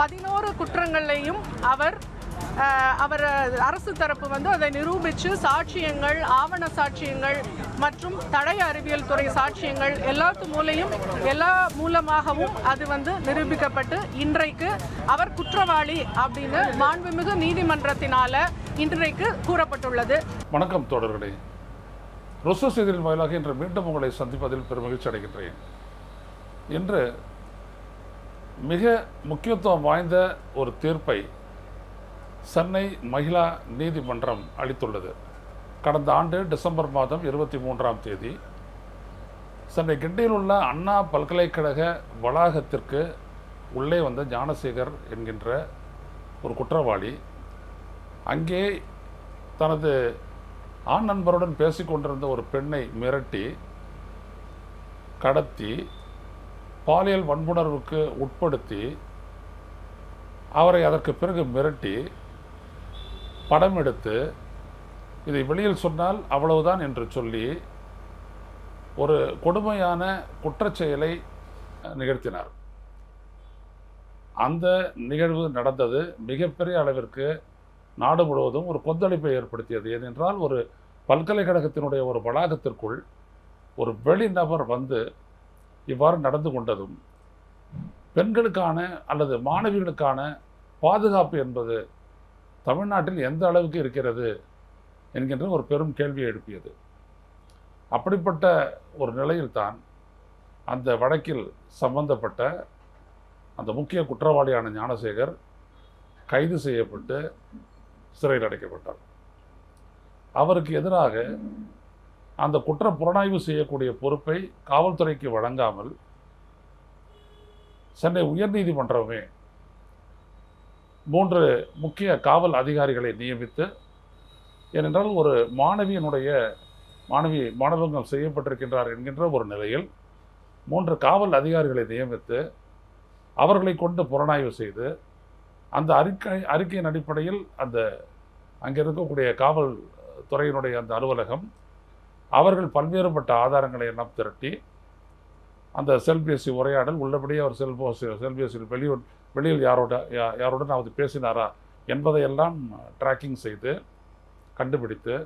11 குற்றங்களையும் அவர் அரசு தரப்பு அதை நிரூபித்து சாட்சியங்கள், ஆவண சாட்சியங்கள் மற்றும் தடய அறிவியல் துறை சாட்சியங்கள் எல்லா மூலமாகவும் அது நிரூபிக்கப்பட்டு இன்றைக்கு அவர் குற்றவாளி அப்படின்னு மாண்புமிகு நீதிமன்றத்தினால இன்றைக்கு கூறப்பட்டுள்ளது. வணக்கம் தோழர்களே, ருசு செய்தியின் வாயிலாக இன்று மீண்டும் உங்களை சந்திப்பதில் பெருமகிழ்ச்சி அடைகின்றேன். இன்று மிக முக்கியத்துவம் வாய்ந்த ஒரு தீர்ப்பை சென்னை மகிழா நீதிமன்றம் அளித்துள்ளது. கடந்த ஆண்டு டிசம்பர் மாதம் 23ஆம் தேதி சென்னை கிண்டியில் உள்ள அண்ணா பல்கலைக்கழக வளாகத்திற்கு உள்ளே வந்த ஞானசேகர் என்கின்ற ஒரு குற்றவாளி அங்கே தனது ஆண் நண்பருடன் பேசிக்கொண்டிருந்த ஒரு பெண்ணை மிரட்டி, கடத்தி, பாலியல் வன்புணர்வுக்கு உட்படுத்தி, அவரை அதற்கு பிறகு மிரட்டி படம் எடுத்து இதை வெளியில் சொன்னால் அவ்வளவுதான் என்று சொல்லி ஒரு கொடுமையான குற்றச்செயலை நிகழ்த்தினார். அந்த நிகழ்வு நடந்தது மிகப்பெரிய அளவிற்கு நாடு முழுவதும் ஒரு கொந்தளிப்பை ஏற்படுத்தியது. ஏனென்றால் ஒரு பல்கலைக்கழகத்தினுடைய ஒரு வளாகத்திற்குள் ஒரு வெளிநபர் இவ்வாறு நடந்து கொண்டதும் பெண்களுக்கான அல்லது மாணவிகளுக்கான பாதுகாப்பு என்பது தமிழ்நாட்டில் எந்த அளவுக்கு இருக்கிறது என்கின்ற ஒரு பெரும் கேள்வியை எழுப்பியது. அப்படிப்பட்ட ஒரு நிலையில்தான் அந்த வழக்கில் சம்பந்தப்பட்ட அந்த முக்கிய குற்றவாளியான ஞானசேகர் கைது செய்யப்பட்டு சிறையில் அடைக்கப்பட்டார். அவருக்கு எதிராக அந்த குற்ற புலனாய்வு செய்யக்கூடிய பொறுப்பை காவல்துறைக்கு வழங்காமல் சென்னை உயர்நீதிமன்றமே 3 முக்கிய காவல் அதிகாரிகளை நியமித்து, ஏனென்றால் ஒரு மாணவங்கள் செய்யப்பட்டிருக்கின்றார் என்கின்ற ஒரு நிலையில் 3 காவல் அதிகாரிகளை நியமித்து அவர்களை கொண்டு புலனாய்வு செய்து அந்த அறிக்கையின் அடிப்படையில் அங்கே இருக்கக்கூடிய காவல்துறையினுடைய அந்த அலுவலகம் அவர்கள் பல்வேறுபட்ட ஆதாரங்களை எல்லாம் திரட்டி அந்த செல்பேசி உரையாடல் உள்ளபடியே அவர் செல்பேசியில் வெளியில் யாருடன் அவர் பேசினாரா என்பதையெல்லாம் ட்ராக்கிங் செய்து கண்டுபிடித்து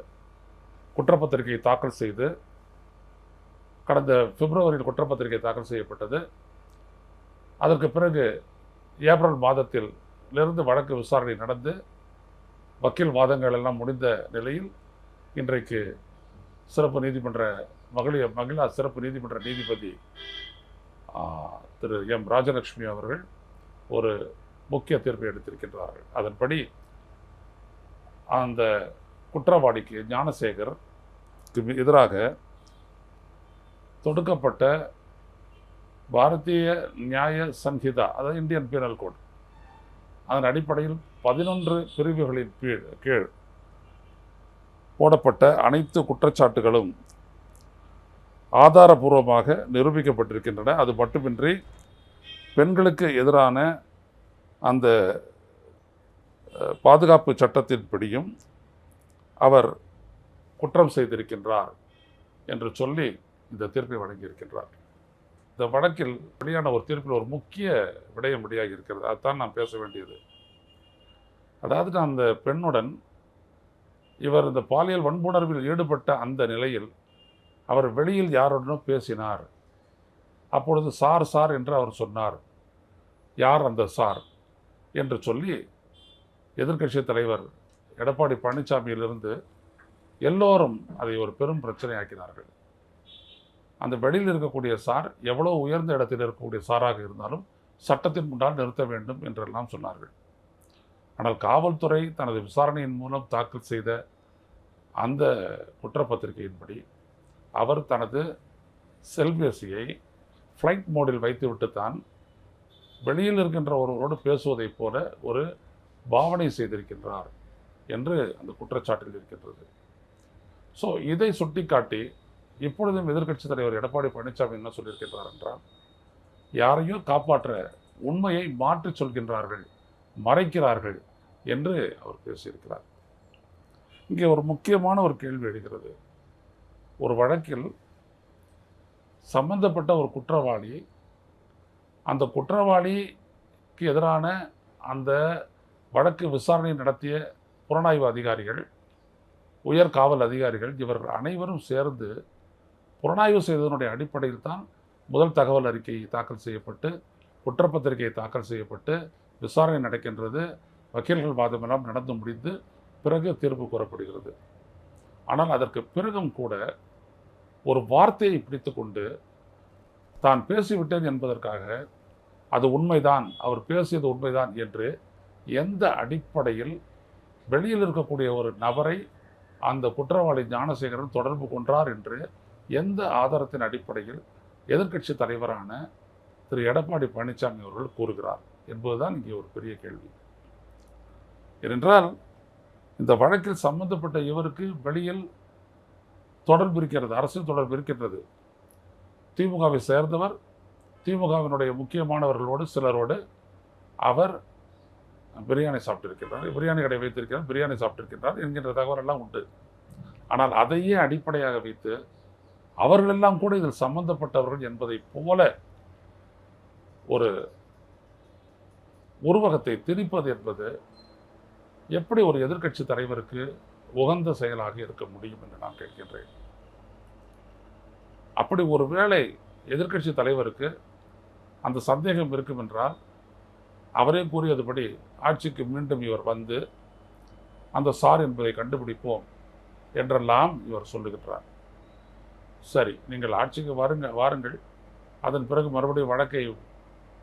குற்றப்பத்திரிகை தாக்கல் செய்து கடந்த பிப்ரவரியில் குற்றப்பத்திரிகை தாக்கல் செய்யப்பட்டது. அதற்கு பிறகு ஏப்ரல் மாதத்திலிருந்து வழக்கு விசாரணை நடந்து வக்கீல் வாதங்கள் எல்லாம் முடிந்த நிலையில் இன்றைக்கு சிறப்பு நீதிமன்ற மகிழா சிறப்பு நீதிமன்ற நீதிபதி திரு எம் ராஜலட்சுமி அவர்கள் ஒரு முக்கிய தீர்ப்பை எடுத்திருக்கின்றார்கள். அதன்படி அந்த குற்றவாளிக்கு ஞானசேகருக்கு எதிராக தொடுக்கப்பட்ட பாரதிய நியாய சன்ஹிதா, அதாவது இந்தியன் பீனல் கோட், அதன் அடிப்படையில் 11 பிரிவுகளின் கீழ் போடப்பட்ட அனைத்து குற்றச்சாட்டுகளும் ஆதாரபூர்வமாக நிரூபிக்கப்பட்டிருக்கின்றன. அது மட்டுமின்றி பெண்களுக்கு எதிரான அந்த பாதுகாப்பு சட்டத்தின்படியும் அவர் குற்றம் செய்திருக்கின்றார் என்று சொல்லி இந்த தீர்ப்பை வழங்கியிருக்கின்றார். இந்த வழக்கில் வெளியான ஒரு தீர்ப்பில் ஒரு முக்கிய விடயம் வெளியாகி இருக்கிறது. அதுதான் நான் பேச வேண்டியது. அதாவது நான் அந்த பெண்ணுடன் இவர் இந்த பாலியல் வன்புணர்வில் ஈடுபட்ட அந்த நிலையில் அவர் வெளியில் யாருடனும் பேசினார். அப்பொழுது சார் என்று அவர் சொன்னார். யார் அந்த சார் என்று சொல்லி எதிர்க்கட்சி தலைவர் எடப்பாடி பழனிசாமியிலிருந்து எல்லோரும் அதை ஒரு பெரும் பிரச்சனையாக்கினார்கள். அந்த வெளியில் இருக்கக்கூடிய சார் எவ்வளோ உயர்ந்த இடத்தில் இருக்கக்கூடிய சாராக இருந்தாலும் சட்டத்தின் முன்னால் நிறுத்த வேண்டும் என்றெல்லாம் சொன்னார்கள். ஆனால் காவல்துறை தனது விசாரணையின் மூலம் தாக்கல் செய்த அந்த குற்றப்பத்திரிகையின்படி அவர் தனது செல்பேசியை ஃப்ளைட் மோடில் வைத்துவிட்டு தான் வெளியில் இருக்கின்ற ஒருவரோடு பேசுவதைப் போல ஒரு பாவனை செய்திருக்கின்றார் என்று அந்த குற்றச்சாட்டில் இருக்கின்றது. ஸோ இதை சுட்டிக்காட்டி இப்பொழுதும் எதிர்க்கட்சித் தலைவர் எடப்பாடி பழனிசாமி என்ன சொல்லியிருக்கின்றார் என்றால், யாரையோ காப்பாற்ற உண்மையை மாற்றி சொல்கின்றார்கள், மறைக்கிறார்கள் என்று அவர் பேசியிருக்கிறார். இங்கே ஒரு முக்கியமான ஒரு கேள்வி எழுகிறது. ஒரு வழக்கில் சம்பந்தப்பட்ட ஒரு குற்றவாளி அந்த குற்றவாளிக்கு எதிரான அந்த வழக்கு விசாரணை நடத்திய புலனாய்வு அதிகாரிகள், உயர் காவல் அதிகாரிகள் இவர்கள் அனைவரும் சேர்ந்து புலனாய்வு செய்ததனுடைய அடிப்படையில் தான் முதல் தகவல் அறிக்கை தாக்கல் செய்யப்பட்டு, குற்றப்பத்திரிகை தாக்கல் செய்யப்பட்டு, விசாரணை நடக்கின்றது, வக்கீல்கள் வாதமெல்லாம் நடந்து முடிந்து பிறகு தீர்ப்பு கூறப்படுகிறது. ஆனால் அதற்கு பிறகும் கூட ஒரு வார்த்தையை பிடித்து கொண்டு தான் பேசிவிட்டேன் என்பதற்காக அது உண்மைதான், அவர் பேசியது உண்மைதான் என்று எந்த அடிப்படையில் வெளியில் இருக்கக்கூடிய ஒரு நபரை அந்த குற்றவாளி ஞானசேகரன் தொடர்பு கொண்டார் என்று எந்த ஆதாரத்தின் அடிப்படையில் எதிர்க்கட்சி தலைவரான திரு எடப்பாடி பழனிசாமி அவர்கள் கூறுகிறார் என்பதுதான் இங்கே ஒரு பெரிய கேள்வி. ஏனென்றால் இந்த வழக்கில் சம்பந்தப்பட்ட இவருக்கு வெளியில் தொடர்பு இருக்கிறது, அரசியல் தொடர்பு இருக்கின்றது. திமுகவை சேர்ந்தவர், திமுகவினுடைய முக்கியமானவர்களோடு சிலரோடு அவர் பிரியாணி சாப்பிட்டிருக்கிறார், பிரியாணி கடை வைத்திருக்கிறார், பிரியாணி சாப்பிட்டிருக்கிறார் என்கின்ற தகவல் எல்லாம் உண்டு. ஆனால் அதையே அடிப்படையாக வைத்து அவர்களெல்லாம் கூட இதில் சம்பந்தப்பட்டவர்கள் என்பதை போல ஒரு உருவகத்தை திணிப்பது என்பது எப்படி ஒரு எதிர்க்கட்சி தலைவருக்கு உகந்த செயலாக இருக்க முடியும் என்று நான் கேட்கின்றேன். அப்படி ஒருவேளை எதிர்க்கட்சி தலைவருக்கு அந்த சந்தேகம் இருக்கும் என்றால் அவரே கூறியதுபடி ஆட்சிக்கு மீண்டும் இவர் வந்து அந்த சார் என்பதை கண்டுபிடிப்போம் என்றெல்லாம் இவர் சொல்லுகின்றார். சரி, நீங்கள் ஆட்சிக்கு வாருங்கள், அதன் பிறகு மறுபடியும் வழக்கை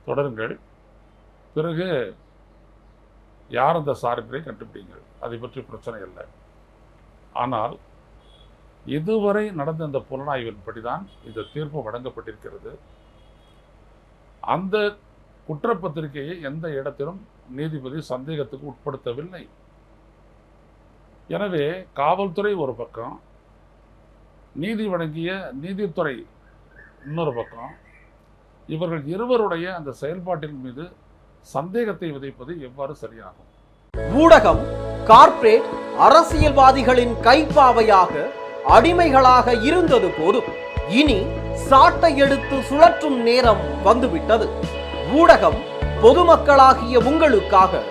தொடருங்கள், பிறகு யார் அந்த சார் என்பதை கண்டுபிடிங்கள், அதை பற்றி பிரச்சனை இல்லை. ஆனால் இதுவரை நடந்த இந்த புலனாய்வின்படிதான் இந்த தீர்ப்பு வழங்கப்பட்டிருக்கிறது. அந்த குற்றப்பத்திரிகையை எந்த இடத்திலும் நீதிபதி சந்தேகத்துக்கு உட்படுத்தவில்லை. எனவே காவல்துறை ஒரு பக்கம், நீதி வழங்கிய நீதித்துறை இன்னொரு பக்கம், இவர்கள் இருவருடைய அந்த செயல்பாட்டின் மீது சந்தேகத்தை விதைப்பது எவ்வாறு சரியாகும்? ஊடகம் கார்ப்பரேட் அரசியல்வாதிகளின் கைப்பாவையாக அடிமைகளாக இருந்தது போதும், இனி சாட்டை எடுத்து சுழற்றும் நேரம் வந்துவிட்டது. ஊடகம் பொதுமக்களாகிய உங்களுக்காக,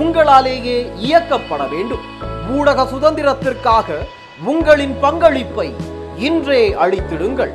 உங்களாலேயே இயக்கப்பட வேண்டும். ஊடக சுதந்திரத்திற்காக உங்களின் பங்களிப்பை இன்றே அளித்திடுங்கள்.